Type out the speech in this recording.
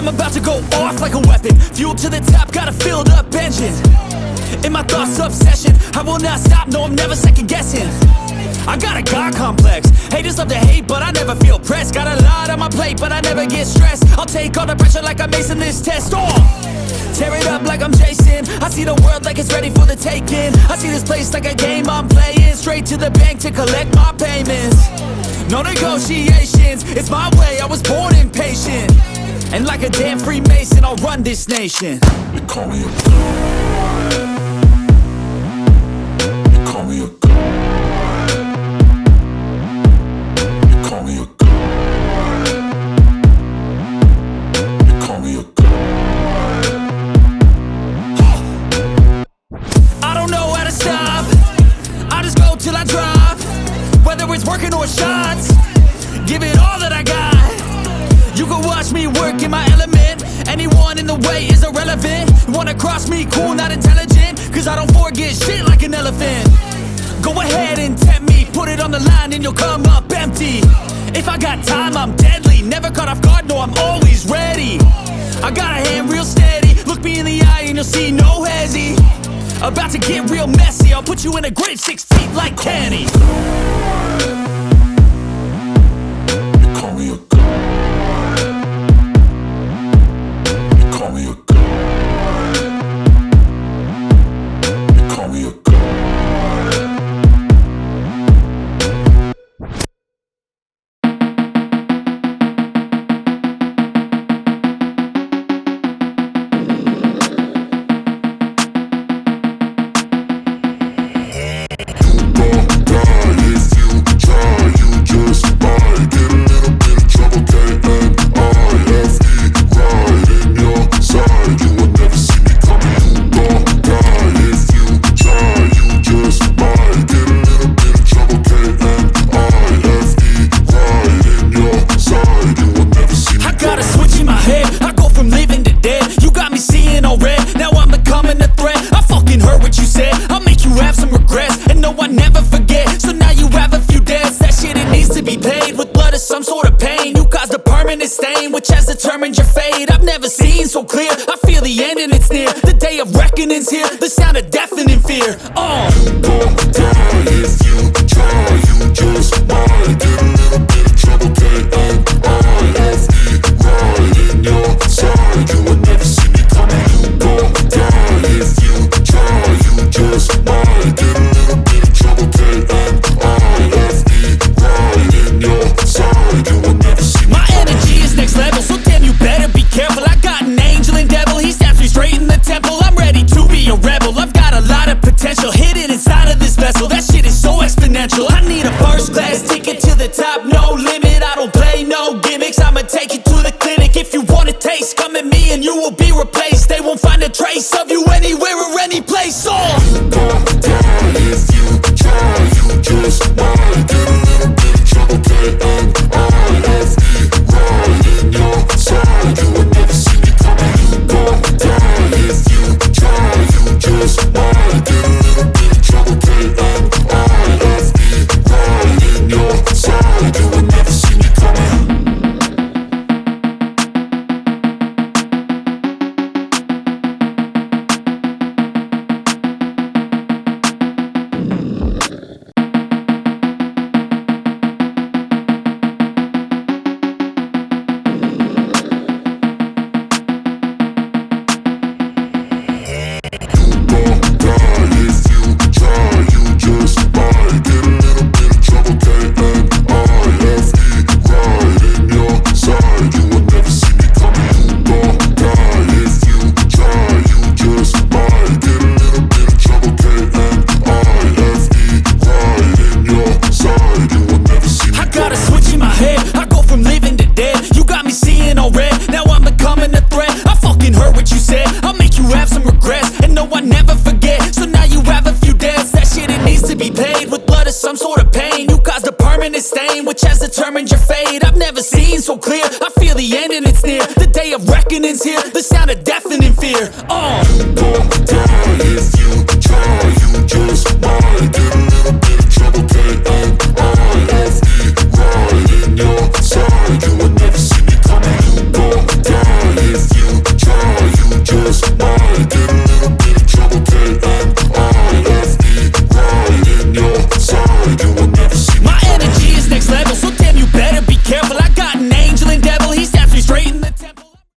I'm about to go off like a weapon. Fuel to the top, got a filled up engine. In my thoughts, obsession, I will not stop, no, I'm never second guessing. I got a God complex. Haters love to hate, but I never feel pressed. Got a lot on my plate, but I never get stressed. I'll take all the pressure like I'm acing this test. Tear it up like I'm Jason. I see the world like it's ready for the taking. I see this place like a game I'm playing. Straight to the bank to collect my payments. No negotiations, it's my way, I was born impatient. And like a damn Freemason, I'll run this nation. They call me a god. They call me a god. They call me a god. They call me a god. I don't know how to stop, I just go till I drop. Whether it's working or shots, give it all that I got. You can watch me work in my element. Anyone in the way is irrelevant. You wanna cross me, cool, not intelligent, cause I don't forget shit like an elephant. Go ahead and tempt me, put it on the line and you'll come up empty. If I got time, I'm deadly. Never caught off guard, no, I'm always ready. I got a hand real steady. Look me in the eye and you'll see no hezzy. About to get real messy, I'll put you in a grave 6 feet like Kenny. They call me a god. They call me a god. They call me a god. Stain, which has determined your fate. I've never seen so clear. I feel the end and it's near. The day of reckoning's here. The sound of deafening fear. You gon' die if you try. You just might get a little bit of trouble. K-N-I-F-E, right in your side. You will never see me coming. You gon' die if you try. You just might get a little bit of trouble. K-N-I-F-E, right in your side. You will never see me. My energy is next level, so damn you better be careful. I got an angel and devil, he stabs me straight in the temple. I'm ready to be a rebel, I've got a lot of potential hidden inside of this vessel. That shit is so exponential. I need a first class ticket to the top, no limit. I don't play no gimmicks, I'ma take you to the clinic. If you want a taste, come at me and you will be replaced. They won't find a trace of you anywhere or any place. You gon' die if you try. You just might get a little bit of trouble. K-N-I-F-E, right in your side. You will never see me coming. You gon' die if you try. You just might get a little bit of trouble. K-N-I-F-E, right in your side. You will never see me coming. Stain, which has determined your fate. I've never seen so clear. I feel the end and it's near. The day of reckoning's here. The sound of deafening fear. You gon' die if you try.